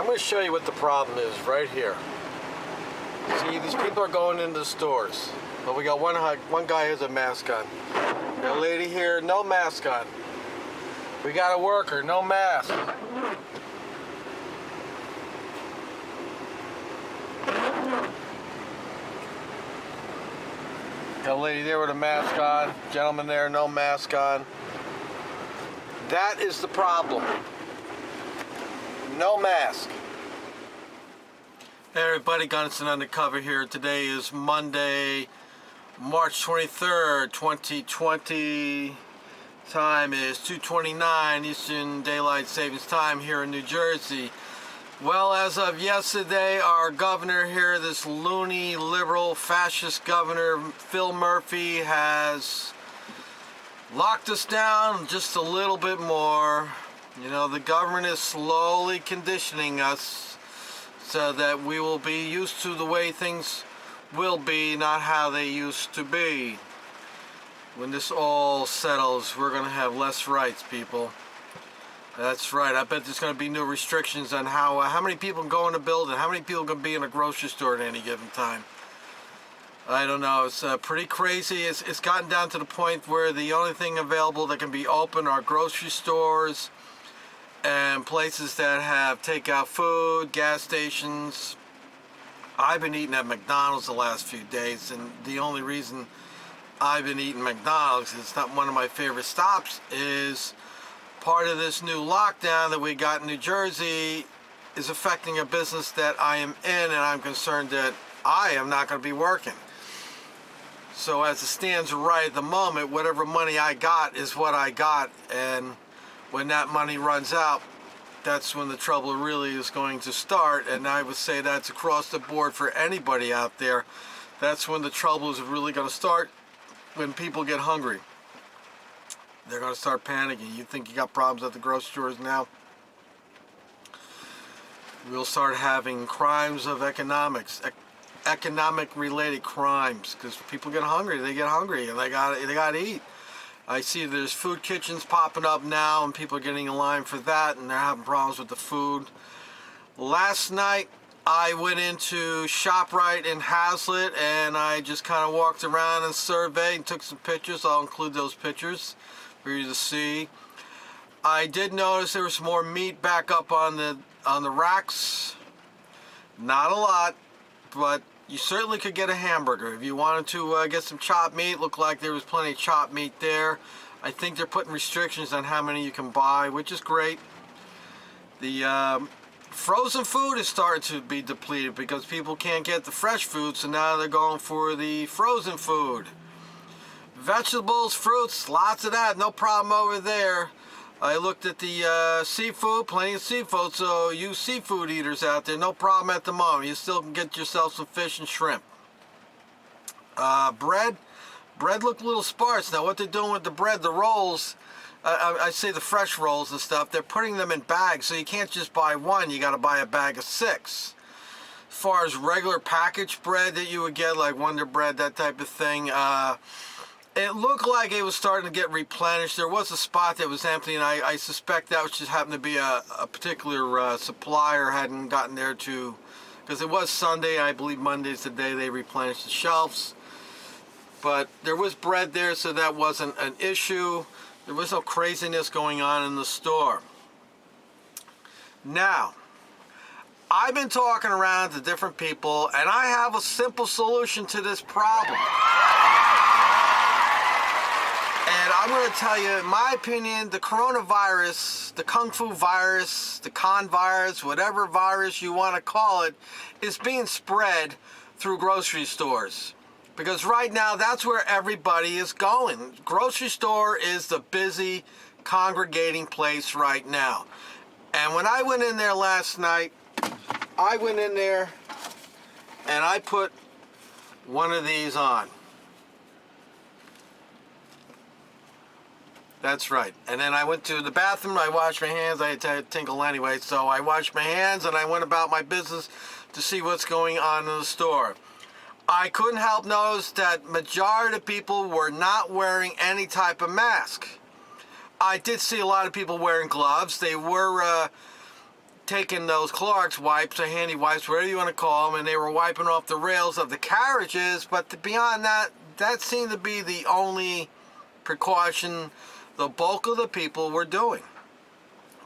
I'm going to show you what the problem is right here. See, these people are going into the stores, but we got one guy who has a mask on. Got a lady here, no mask on. We got a worker, no mask. Got a lady there with a mask on, gentleman there, no mask on. That is the problem. No mask. Hey everybody, Gunston Undercover here. Today is Monday, March 23rd, 2020. Time is 2:29 Eastern Daylight Savings Time here in New Jersey. Well, as of yesterday, our governor here, this loony, liberal, fascist governor, Phil Murphy, has locked us down just a little bit more. You know, the government is slowly conditioning us so that we will be used to the way things will be, not how they used to be. When this all settles, we're going to have less rights, people. That's right. I bet there's going to be new restrictions on how many people can go in a building, how many people can be in a grocery store at any given time. I don't know. It's pretty crazy. It's gotten down to the point where the only thing available that can be open are grocery stores and places that have takeout food, gas stations. I've been eating at McDonald's the last few days, and the only reason I've been eating McDonald's, it's not one of my favorite stops, is part of this new lockdown that we got in New Jersey is affecting a business that I am in, and I'm concerned that I am not going to be working. So as it stands right at the moment, whatever money I got is what I got, and when that money runs out, that's when the trouble really is going to start. And I would say that's across the board for anybody out there. That's when the trouble is really going to start, when people get hungry. They're going to start panicking. You think you got problems at the grocery stores now? We'll start having crimes of economics, economic related crimes, because people get hungry. They get hungry and they got to eat. I see there's food kitchens popping up now, and people are getting in line for that, and they're having problems with the food. Last night, I went into ShopRite in Hazlet, and I just kind of walked around and surveyed and took some pictures. I'll include those pictures for you to see. I did notice there was more meat back up on the racks. Not a lot, but you certainly could get a hamburger. If you wanted to get some chopped meat, looked like there was plenty of chopped meat there. I think they're putting restrictions on how many you can buy, which is great. The frozen food is starting to be depleted because people can't get the fresh food, so now they're going for the frozen food. Vegetables, fruits, lots of that, no problem over there. I looked at the seafood, plenty of seafood, so you seafood eaters out there, no problem at the moment. You still can get yourself some fish and shrimp. Bread looked a little sparse. Now what they're doing with the bread, the rolls, I say the fresh rolls and stuff, they're putting them in bags, so you can't just buy one, you got to buy a bag of 6. As far as regular packaged bread that you would get, like Wonder Bread, that type of thing, it looked like it was starting to get replenished. There was a spot that was empty, and I suspect that was just happened to be a particular supplier hadn't gotten there to, because it was Sunday. I believe Monday's the day they replenished the shelves. But there was bread there, so that wasn't an issue. There was no craziness going on in the store. Now, I've been talking around to different people, and I have a simple solution to this problem. And I'm going to tell you, in my opinion, the coronavirus, the kung fu virus, the con virus, whatever virus you want to call it, is being spread through grocery stores. Because right now, that's where everybody is going. Grocery store is the busy, congregating place right now. And when I went in there last night, I went in there and I put one of these on. That's right. And then I went to the bathroom, I washed my hands, I had to tinkle anyway, so I washed my hands and I went about my business to see what's going on in the store. I couldn't help notice that majority of people were not wearing any type of mask. I did see a lot of people wearing gloves. They were taking those Clorox wipes or handy wipes, whatever you want to call them, and they were wiping off the rails of the carriages. But beyond that, that seemed to be the only precaution the bulk of the people were doing.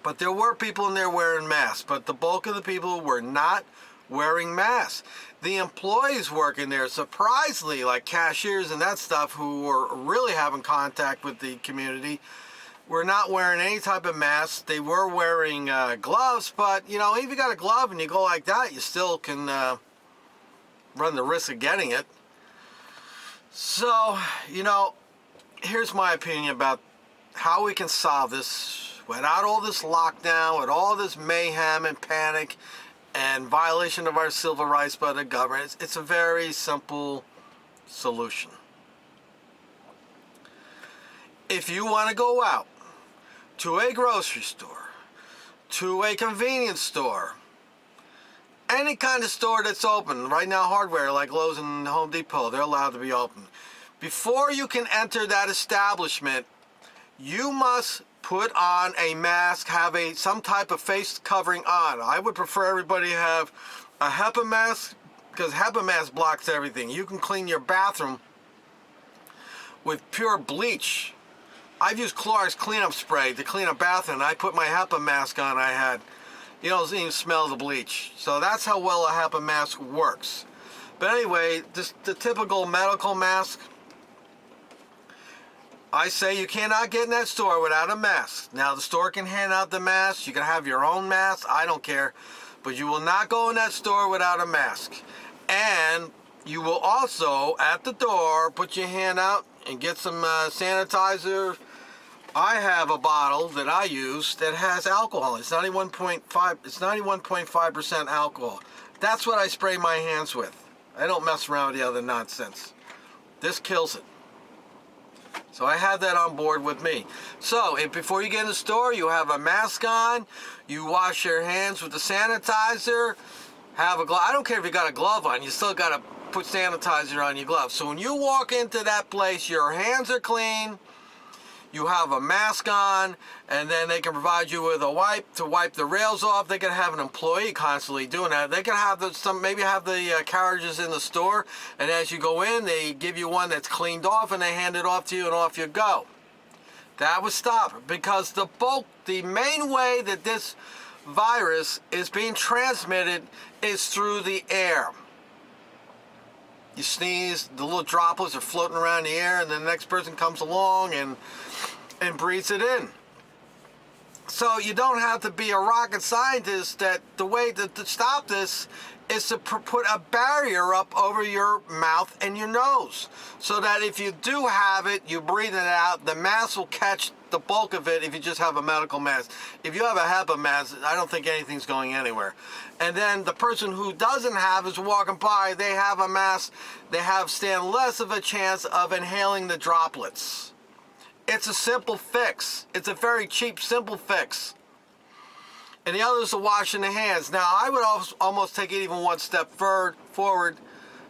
But there were people in there wearing masks, but the bulk of the people were not wearing masks. The employees working there, surprisingly, like cashiers and that stuff, who were really having contact with the community, were not wearing any type of mask. They were wearing gloves, but you know, if you got a glove and you go like that, you still can run the risk of getting it. So, you know, here's my opinion about how we can solve this without all this lockdown, with all this mayhem and panic and violation of our civil rights by the government. It's a very simple solution. If you want to go out to a grocery store, to a convenience store, any kind of store that's open, right now hardware like Lowe's and Home Depot, they're allowed to be open. Before you can enter that establishment, you must put on a mask, have some type of face covering on. I would prefer everybody have a HEPA mask, because HEPA mask blocks everything. You can clean your bathroom with pure bleach. I've used Clorox cleanup spray to clean a bathroom, and I put my HEPA mask on I had. You don't even smell the bleach. So that's how well a HEPA mask works. But anyway, the typical medical mask, I say you cannot get in that store without a mask. Now, the store can hand out the mask. You can have your own mask. I don't care. But you will not go in that store without a mask. And you will also, at the door, put your hand out and get some sanitizer. I have a bottle that I use that has alcohol. It's 91.5. It's 91.5% alcohol. That's what I spray my hands with. I don't mess around with the other nonsense. This kills it. So I have that on board with me. So before you get in the store, you have a mask on. You wash your hands with the sanitizer. Have a glove. I don't care if you got a glove on. You still got to put sanitizer on your gloves. So when you walk into that place, your hands are clean. You have a mask on, and then they can provide you with a wipe to wipe the rails off. They can have an employee constantly doing that. They can have maybe have the carriages in the store, and as you go in, they give you one that's cleaned off, and they hand it off to you, and off you go. That would stop it, because the main way that this virus is being transmitted is through the air. You sneeze, the little droplets are floating around the air, and then the next person comes along and breathes it in. So you don't have to be a rocket scientist. That the way to stop this is to put a barrier up over your mouth and your nose, so that if you do have it, you breathe it out, the mask will catch the bulk of it if you just have a medical mask. If you have a HEPA mask, I don't think anything's going anywhere. And then the person who doesn't have is walking by, they have a mask, they stand less of a chance of inhaling the droplets. It's a simple fix. It's a very cheap, simple fix. And the other is the washing the hands. Now, I would almost take it even one step further,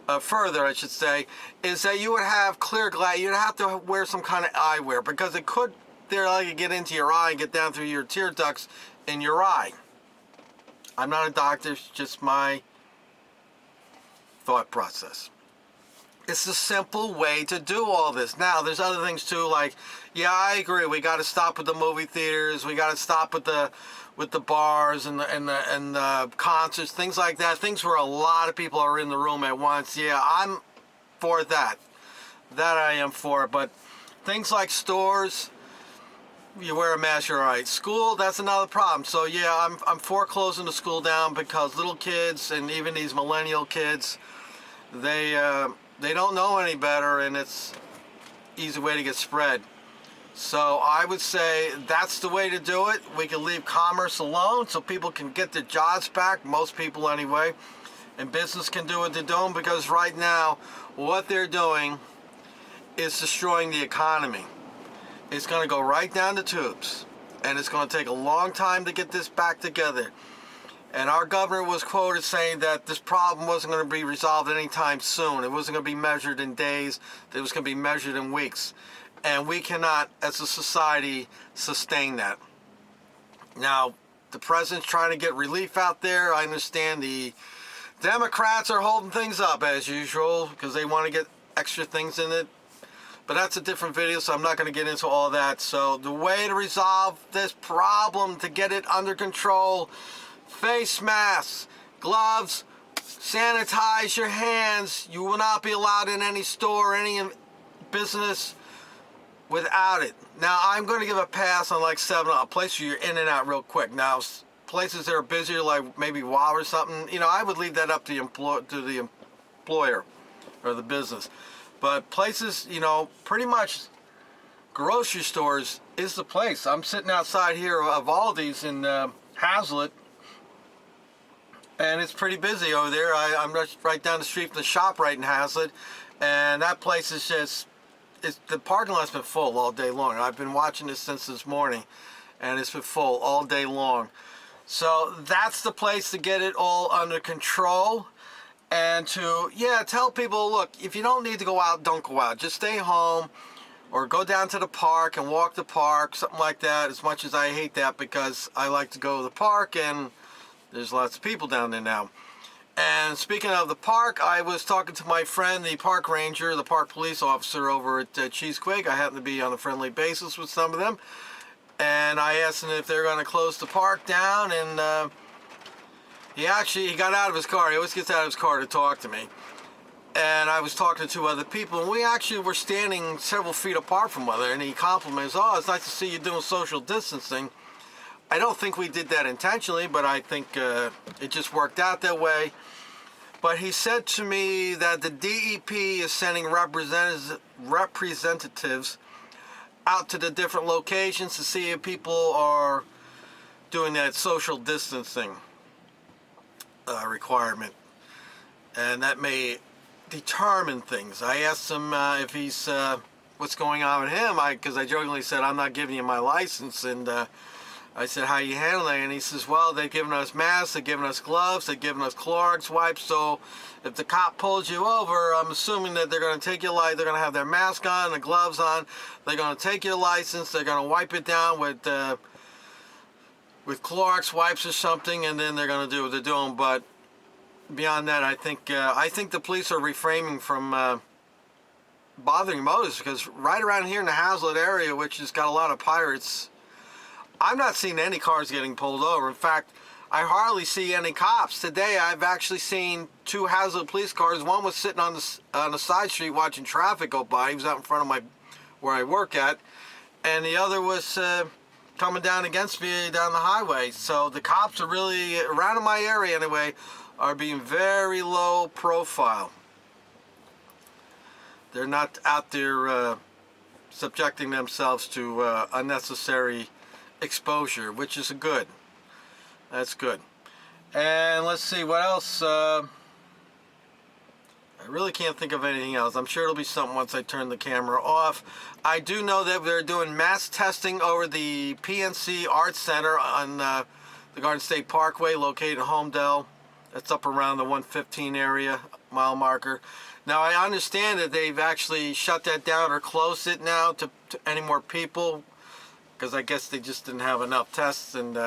I should say, is that you would have clear glass. You'd have to wear some kind of eyewear, because it could get into your eye and get down through your tear ducts in your eye. I'm not a doctor, it's just my thought process. It's a simple way to do all this. Now, there's other things too, like, yeah, I agree, we got to stop with the movie theaters, we got to stop with the bars and the concerts, things like that, things where a lot of people are in the room at once. Yeah, I'm for that. That I am for. But things like stores, you wear a mask, you're all right. School, that's another problem. So yeah, I'm for closing the school down, because little kids and even these millennial kids, they don't know any better, and it's an easy way to get spread. So I would say that's the way to do it. We can leave commerce alone so people can get their jobs back, most people anyway, and business can do what they're doing, because right now what they're doing is destroying the economy. It's going to go right down the tubes, and it's going to take a long time to get this back together. And our governor was quoted saying that this problem wasn't going to be resolved anytime soon. It wasn't going to be measured in days. It was going to be measured in weeks. And we cannot, as a society, sustain that. Now, the president's trying to get relief out there. I understand the Democrats are holding things up as usual because they want to get extra things in it. But that's a different video, so I'm not going to get into all that. So the way to resolve this problem, to get it under control, face masks, gloves, sanitize your hands. You will not be allowed in any store, any business without it. Now, I'm going to give a pass on like 7-Up, a place where you're in and out real quick. Now, places that are busier, like maybe WOW or something, you know, I would leave that up to the employer or the business. But places, you know, pretty much grocery stores is the place. I'm sitting outside here of Aldi's in Hazlet, and it's pretty busy over there. I'm right down the street from the ShopRite in Hazlet, and that place is just, the parking lot's been full all day long. I've been watching this since this morning, and it's been full all day long. So that's the place to get it all under control, and to, yeah, tell people, look, if you don't need to go out, don't go out. Just stay home, or go down to the park and walk the park, something like that, as much as I hate that because I like to go to the park, and there's lots of people down there now. And speaking of the park, I was talking to my friend, the park ranger, the park police officer over at Cheesequake. I happen to be on a friendly basis with some of them. And I asked him if they're going to close the park down. And he got out of his car. He always gets out of his car to talk to me. And I was talking to 2 other people. And we actually were standing several feet apart from one another. And he complimented us, oh, it's nice to see you doing social distancing. I don't think we did that intentionally, but I think it just worked out that way. But he said to me that the DEP is sending representatives out to the different locations to see if people are doing that social distancing requirement. And that may determine things. I asked him if he's, what's going on with him, because I jokingly said, I'm not giving you my license, and I said, how you handling it? And he says, well, they've given us masks, they've given us gloves, they've given us Clorox wipes, so if the cop pulls you over, I'm assuming that they're going to take your license, they're going to have their mask on, the gloves on, they're going to take your license, they're going to wipe it down with Clorox wipes or something, and then they're going to do what they're doing. But beyond that, I think the police are refraining from bothering motorists, because right around here in the Hazlet area, which has got a lot of pirates, I'm not seeing any cars getting pulled over. In fact, I hardly see any cops. Today, I've actually seen 2 Hazlet police cars. One was sitting on the side street watching traffic go by. He was out in front of where I work at. And the other was coming down against me down the highway. So the cops are really, around in my area anyway, are being very low profile. They're not out there subjecting themselves to unnecessary exposure, which is good. That's good. And let's see what else. I really can't think of anything else. I'm sure it'll be something once I turn the camera off. I do know that they're doing mass testing over the PNC Arts Center on the Garden State Parkway, located in Homedale. That's up around the 115 area, mile marker. Now, I understand that they've actually shut that down or closed it now to any more people, because I guess they just didn't have enough tests. And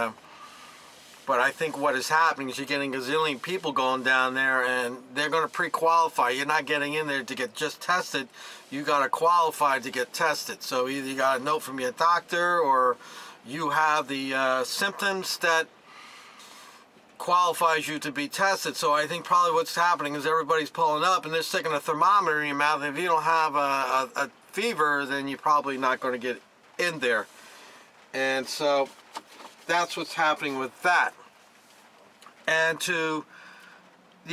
but I think what is happening is you're getting a gazillion people going down there, and they're going to pre-qualify. You're not getting in there to get just tested. You got to qualify to get tested. So either you got a note from your doctor, or you have the symptoms that qualifies you to be tested. So I think probably what's happening is everybody's pulling up and they're sticking a thermometer in your mouth. If you don't have a fever, then you're probably not going to get in there. And so that's what's happening with that. And the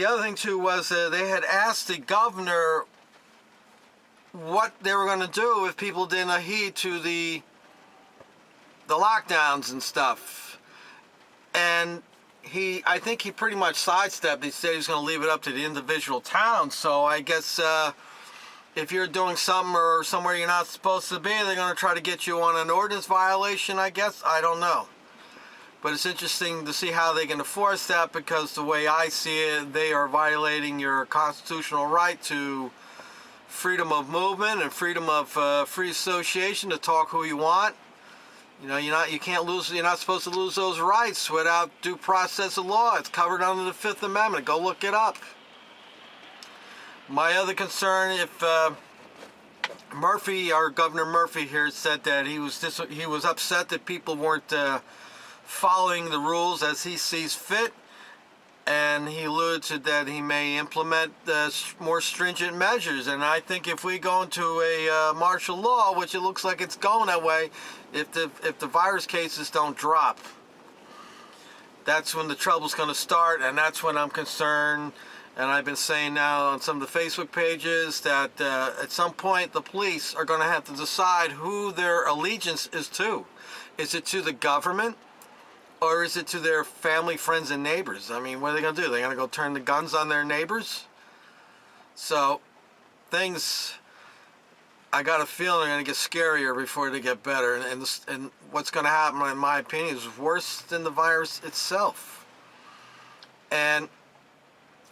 other thing too was they had asked the governor what they were going to do if people didn't adhere to the lockdowns and stuff. And I think he pretty much sidestepped. He said he was going to leave it up to the individual towns. So I guess if you're doing something or somewhere you're not supposed to be, they're going to try to get you on an ordinance violation, I guess. I don't know. But it's interesting to see how they can enforce that, because the way I see it, they are violating your constitutional right to freedom of movement and freedom of free association to talk who you want. You know, you're not supposed to lose those rights without due process of law. It's covered under the Fifth Amendment. Go look it up. My other concern, if Murphy, our Governor Murphy here, said that he was upset that people weren't following the rules as he sees fit, and he alluded to that he may implement more stringent measures. And I think if we go into a martial law, which it looks like it's going that way, if the virus cases don't drop, that's when the trouble's going to start, and that's when I'm concerned. And I've been saying now on some of the Facebook pages that at some point the police are going to have to decide who their allegiance is to. Is it to the government, or is it to their family, friends, and neighbors? I mean, what are they going to do? They're going to go turn the guns on their neighbors? So things, I got a feeling, are going to get scarier before they get better. And what's going to happen, in my opinion, is worse than the virus itself. And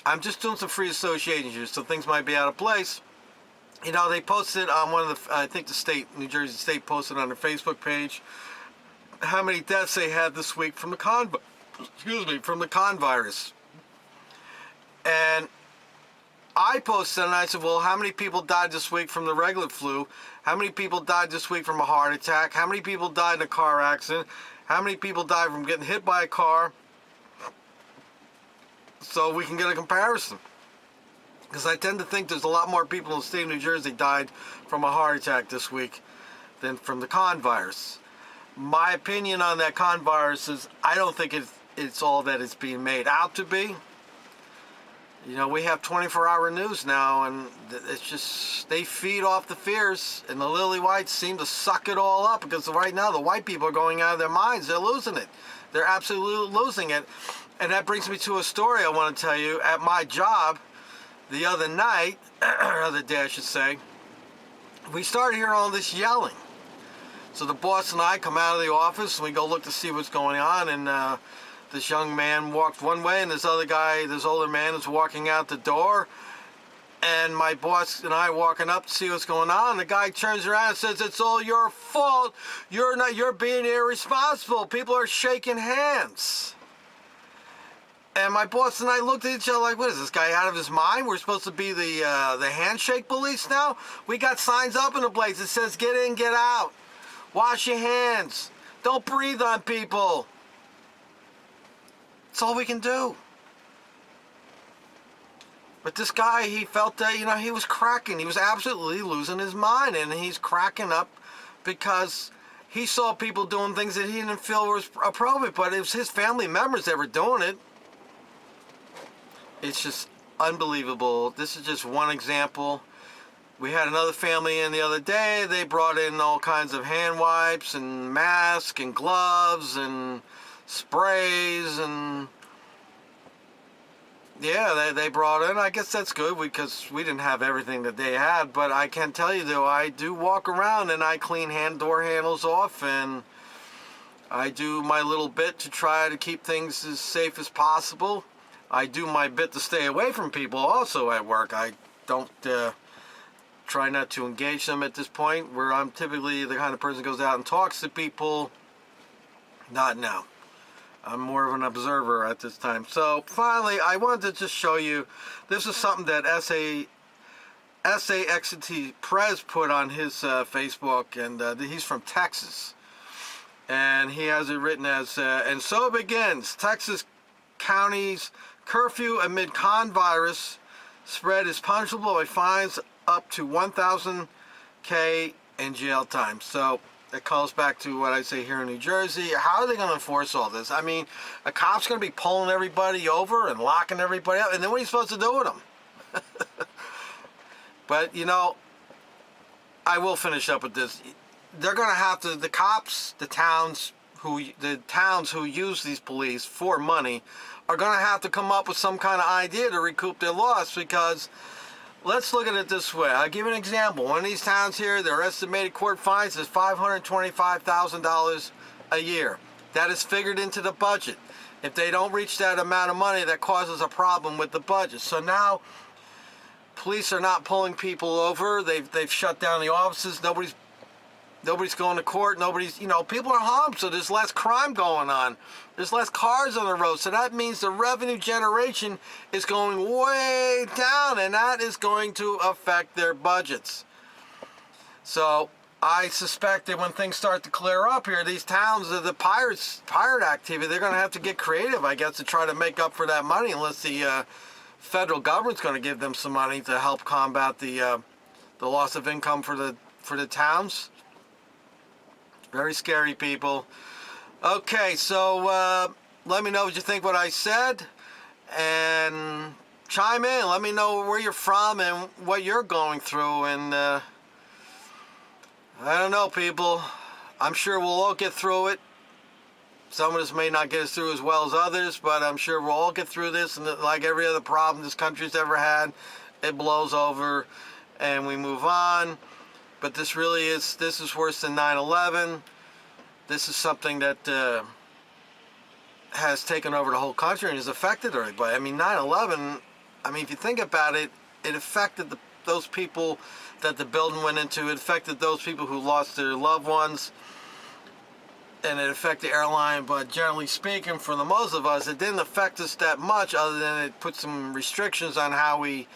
I'm just doing some free association here, so things might be out of place. You know, they posted on one of the, I think the state, New Jersey State, posted on their Facebook page how many deaths they had this week from the con virus. And I posted and I said, well, how many people died this week from the regular flu? How many people died this week from a heart attack? How many people died in a car accident? How many people died from getting hit by a car? So we can get a comparison. Because I tend to think there's a lot more people in the state of New Jersey died from a heart attack this week than from the con virus. My opinion on that con virus is I don't think it's all that it's being made out to be. You know, we have 24-hour news now, and it's just, they feed off the fears, and the lily whites seem to suck it all up, because right now the white people are going out of their minds. They're losing it. They're absolutely losing it. And that brings me to a story I want to tell you. At my job the other night, or other day I should say, we started hearing all this yelling. So the boss and I come out of the office and we go look to see what's going on, and this young man walked one way and this older man is walking out the door, and my boss and I walking up to see what's going on. The guy turns around and says, "It's all your fault. You're being irresponsible. People are shaking hands." And my boss and I looked at each other like, what is this guy out of his mind? We're supposed to be the handshake police now? We got signs up in the place that says, "Get in, get out. Wash your hands. Don't breathe on people." That's all we can do. But this guy, he felt that, he was cracking. He was absolutely losing his mind. And he's cracking up because he saw people doing things that he didn't feel was appropriate. But it was his family members that were doing it. It's just unbelievable. This is just one example. We had another family in the other day. They brought in all kinds of hand wipes and masks and gloves and sprays, and yeah, they brought in. I guess that's good because we didn't have everything that they had, but I can tell you though, I do walk around and I clean door handles off, and I do my little bit to try to keep things as safe as possible. I do my bit to stay away from people also at work. I don't try not to engage them at this point, where I'm typically the kind of person who goes out and talks to people. Not now. I'm more of an observer at this time. So finally, I wanted to just show you, this is something that SAXT Prez put on his Facebook, and he's from Texas. And he has it written as, and so begins Texas county's curfew amid con virus spread is punishable by fines up to $1,000 in jail time. So it calls back to what I say here in New Jersey. How are they going to enforce all this? I mean, a cop's going to be pulling everybody over and locking everybody up, and then what are you supposed to do with them? But I will finish up with this. They're going to have to, the cops, the towns who use these police for money are going to have to come up with some kind of idea to recoup their loss, because let's look at it this way. I'll give you an example. One of these towns here, their estimated court fines is $525,000 a year. That is figured into the budget. If they don't reach that amount of money, that causes a problem with the budget. So now police are not pulling people over. They've shut down the offices. Nobody's going to court. Nobody's, people are home, so there's less crime going on. There's less cars on the road, so that means the revenue generation is going way down, and that is going to affect their budgets. So I suspect that when things start to clear up here, these towns, the pirate activity, they're going to have to get creative, I guess, to try to make up for that money, unless the federal government's going to give them some money to help combat the loss of income for the towns. Very scary, people. Okay, so let me know what you think what I said, and chime in. Let me know where you're from and what you're going through, and I don't know, people. I'm sure we'll all get through it. Some of us may not get us through as well as others, but I'm sure we'll all get through this, and like every other problem this country's ever had, it blows over and we move on. But this is worse than 9/11. This is something that has taken over the whole country and has affected everybody. I mean, 9/11, if you think about it, it affected those people that the building went into. It affected those people who lost their loved ones. And it affected the airline, but generally speaking, for the most of us, it didn't affect us that much, other than it put some restrictions on how we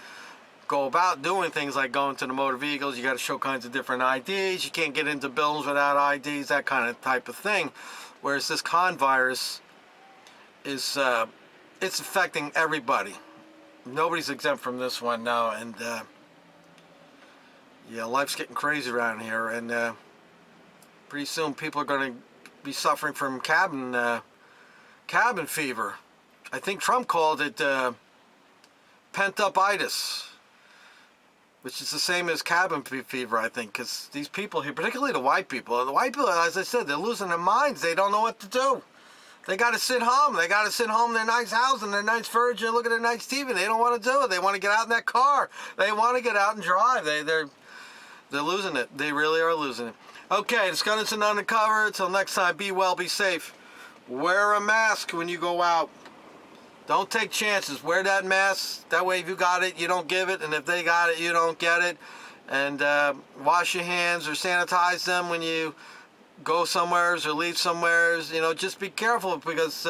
go about doing things, like going to the motor vehicles. You got to show kinds of different IDs. You can't get into buildings without IDs, that kind of type of thing. Whereas this con virus is, it's affecting everybody. Nobody's exempt from this one now, and yeah, life's getting crazy around here, and pretty soon people are going to be suffering from cabin fever. I think Trump called it pent-up-itis, which is the same as cabin fever, I think, because these people here, particularly the white people, as I said, they're losing their minds. They don't know what to do. They got to sit home. They got to sit home in their nice house and their nice furniture and look at their nice TV. They don't want to do it. They want to get out in that car. They want to get out and drive. They're losing it. They really are losing it. Okay, it's Gunnison Undercover. Until next time, be well, be safe. Wear a mask when you go out. Don't take chances. Wear that mask. That way, if you got it, you don't give it. And if they got it, you don't get it. And wash your hands or sanitize them when you go somewheres or leave somewheres. Just be careful, because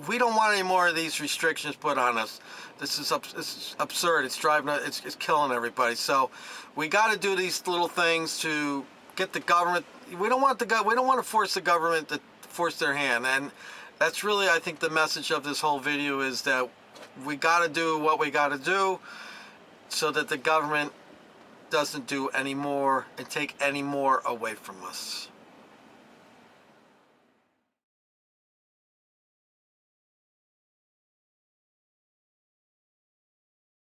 we don't want any more of these restrictions put on us. This is absurd. It's driving. It's killing everybody. So we got to do these little things to get the government. We don't want to force the government to force their hand. And that's really, I think, the message of this whole video, is that we got to do what we got to do, so that the government doesn't do any more and take any more away from us.